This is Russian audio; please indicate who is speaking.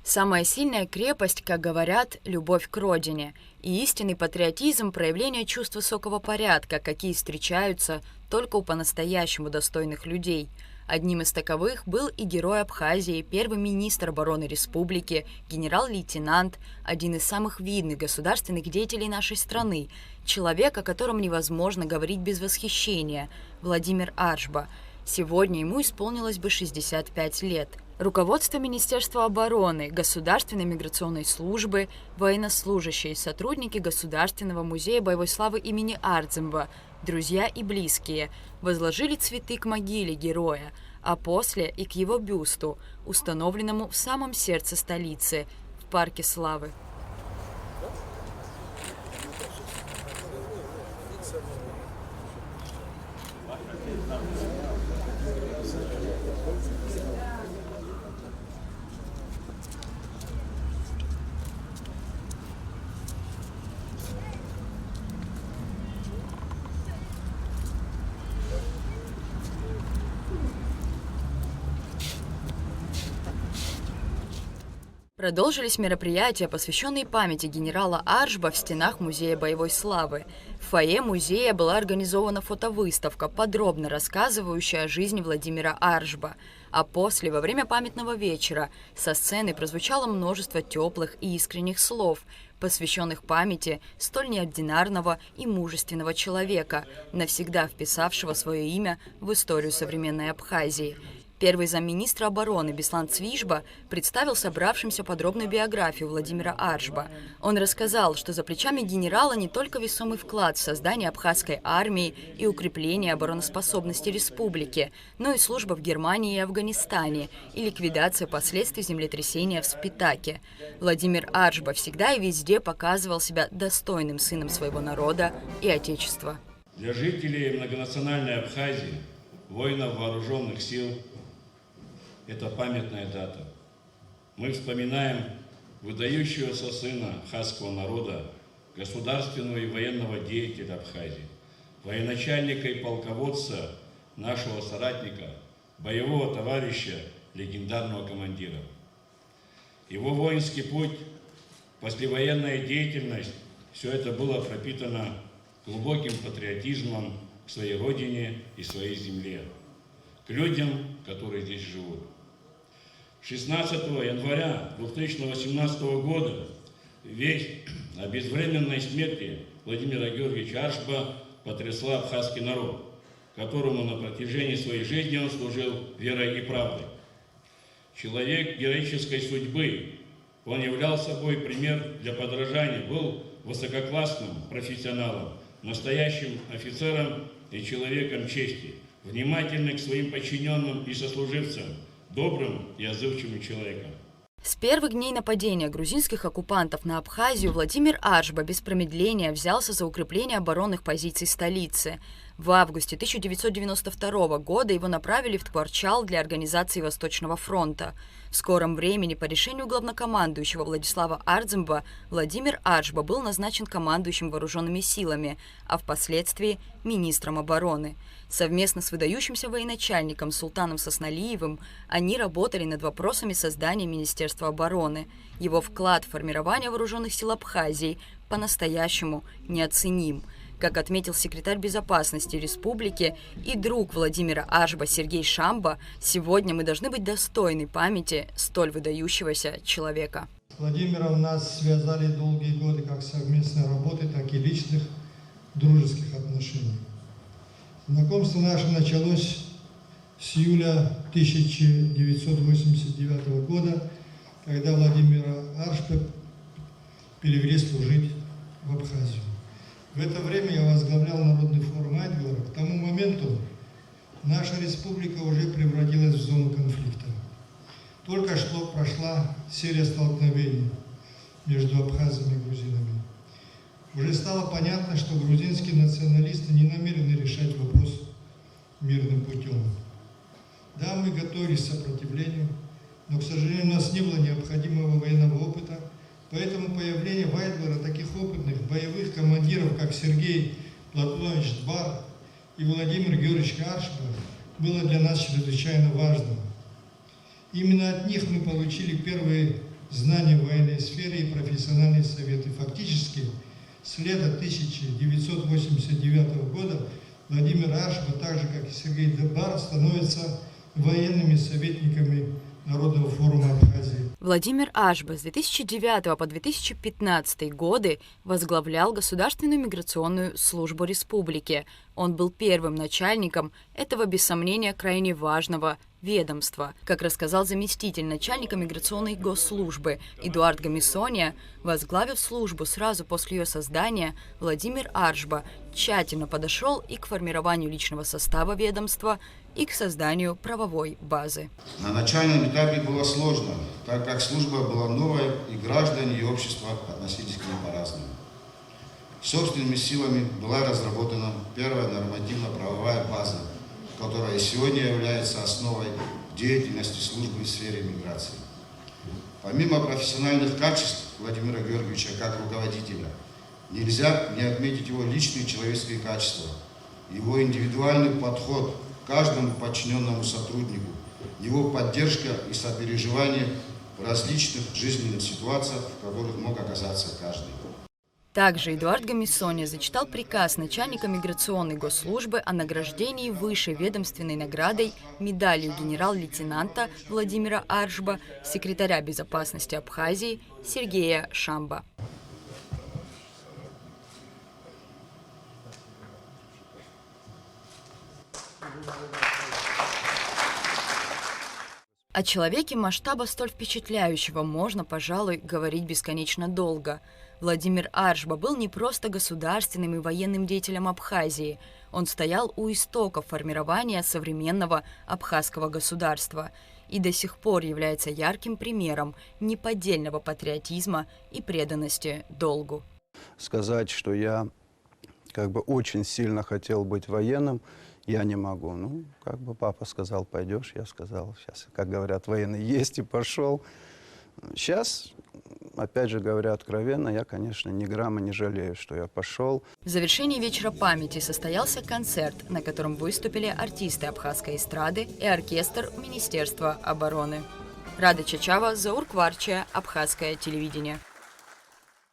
Speaker 1: Самая сильная крепость, как говорят, любовь к родине. И истинный патриотизм – проявление чувств высокого порядка, какие встречаются только у по-настоящему достойных людей. Одним из таковых был и герой Абхазии, первый министр обороны республики, генерал-лейтенант, один из самых видных государственных деятелей нашей страны, человек, о котором невозможно говорить без восхищения – Владимир Аршба. Сегодня ему исполнилось бы 65 лет. Руководство Министерства обороны, Государственной миграционной службы, военнослужащие, сотрудники Государственного музея боевой славы имени Ардземба, друзья и близкие возложили цветы к могиле героя, а после и к его бюсту, установленному в самом сердце столицы, в Парке Славы. Продолжились мероприятия, посвященные памяти генерала Аршба в стенах Музея боевой славы. В фойе музея была организована фотовыставка, подробно рассказывающая о жизни Владимира Аршба. А после, во время памятного вечера, со сцены прозвучало множество теплых и искренних слов, посвященных памяти столь неординарного и мужественного человека, навсегда вписавшего свое имя в историю современной Абхазии. Первый замминистра обороны Беслан Цвижба представил собравшимся подробную биографию Владимира Аршба. Он рассказал, что за плечами генерала не только весомый вклад в создание абхазской армии и укрепление обороноспособности республики, но и служба в Германии и Афганистане и ликвидация последствий землетрясения в Спитаке. Владимир Аршба всегда и везде показывал себя достойным сыном своего народа и отечества.
Speaker 2: Для жителей многонациональной Абхазии, воинов вооруженных сил, это памятная дата. Мы вспоминаем выдающегося сына абхазского народа, государственного и военного деятеля Абхазии, военачальника и полководца, нашего соратника, боевого товарища, легендарного командира. Его воинский путь, послевоенная деятельность, все это было пропитано глубоким патриотизмом к своей родине и своей земле, к людям, которые здесь живут. 16 января 2018 года весть о безвременной смерти Владимира Георгиевича Аршба потрясла абхазский народ, которому на протяжении своей жизни он служил верой и правдой. Человек героической судьбы, он являл собой пример для подражания, был высококлассным профессионалом, настоящим офицером и человеком чести, внимательным к своим подчиненным и сослуживцам, добрым и отзывчивым человеком.
Speaker 1: С первых дней нападения грузинских оккупантов на Абхазию Владимир Аршба без промедления взялся за укрепление оборонных позиций столицы. В августе 1992 года его направили в Ткварчал для организации Восточного фронта. В скором времени по решению главнокомандующего Владислава Ардземба Владимир Аршба был назначен командующим вооруженными силами, а впоследствии министром обороны. Совместно с выдающимся военачальником Султаном Сосналиевым они работали над вопросами создания Министерства обороны. Его вклад в формирование вооруженных сил Абхазии по-настоящему неоценим. Как отметил секретарь безопасности республики и друг Владимира Аршба Сергей Шамба, сегодня мы должны быть достойны памяти столь выдающегося человека.
Speaker 3: С Владимиром нас связали долгие годы как совместной работы, так и личных дружеских отношений. Знакомство наше началось с июля 1989 года, когда Владимира Аршба перевели служить в Абхазию. В это время я возглавлял Народный форум Айдгара. К тому моменту наша республика уже превратилась в зону конфликта. Только что прошла серия столкновений между абхазами и грузинами. Уже стало понятно, что грузинские националисты не намерены решать вопрос мирным путем. Да, мы готовились к сопротивлению, но, к сожалению, у нас не было необходимого военного опыта, поэтому появление в Айдгара таких опытных боевых командиров, как Сергей Платонович Дбар и Владимир Георгиевич Аршба, было для нас чрезвычайно важным. Именно от них мы получили первые знания в военной сфере и профессиональные советы. Фактически, с лета 1989 года Владимир Аршба, так же как и Сергей Дебар, становятся военными советниками Народного форума Абхазии.
Speaker 1: Владимир Аршба с 2009 по 2015 годы возглавлял Государственную миграционную службу республики. Он был первым начальником этого, без сомнения, крайне важного ведомства. Как рассказал заместитель начальника миграционной госслужбы Эдуард Гамисония, возглавив службу сразу после ее создания, Владимир Аршба тщательно подошел и к формированию личного состава ведомства, и к созданию правовой базы.
Speaker 4: На начальном этапе было сложно, так как служба была новая, и граждане и общество относились к ней по-разному. Собственными силами была разработана первая нормативно-правовая база, которая сегодня является основой деятельности службы в сфере миграции. Помимо профессиональных качеств Владимира Георгиевича как руководителя, нельзя не отметить его личные человеческие качества, его индивидуальный подход к каждому подчиненному сотруднику, его поддержка и сопереживание в различных жизненных ситуациях, в которых мог оказаться каждый.
Speaker 1: Также Эдуард Гамисония зачитал приказ начальника миграционной госслужбы о награждении высшей ведомственной наградой медалью генерал-лейтенанта Владимира Аршба, секретаря безопасности Абхазии Сергея Шамба. О человеке масштаба столь впечатляющего можно, пожалуй, говорить бесконечно долго. Владимир Аршба был не просто государственным и военным деятелем Абхазии. Он стоял у истоков формирования современного абхазского государства и до сих пор является ярким примером неподдельного патриотизма и преданности долгу.
Speaker 5: Сказать, что я очень сильно хотел быть военным, я не могу. Ну, папа сказал, пойдешь, я сказал, сейчас, как говорят, военный есть и пошел. Сейчас, опять же говоря откровенно, я, конечно, ни грамма не жалею, что я пошел.
Speaker 1: В завершении вечера памяти состоялся концерт, на котором выступили артисты абхазской эстрады и оркестр Министерства обороны. Рада Чачава, Заур Кварчия, Абхазское телевидение.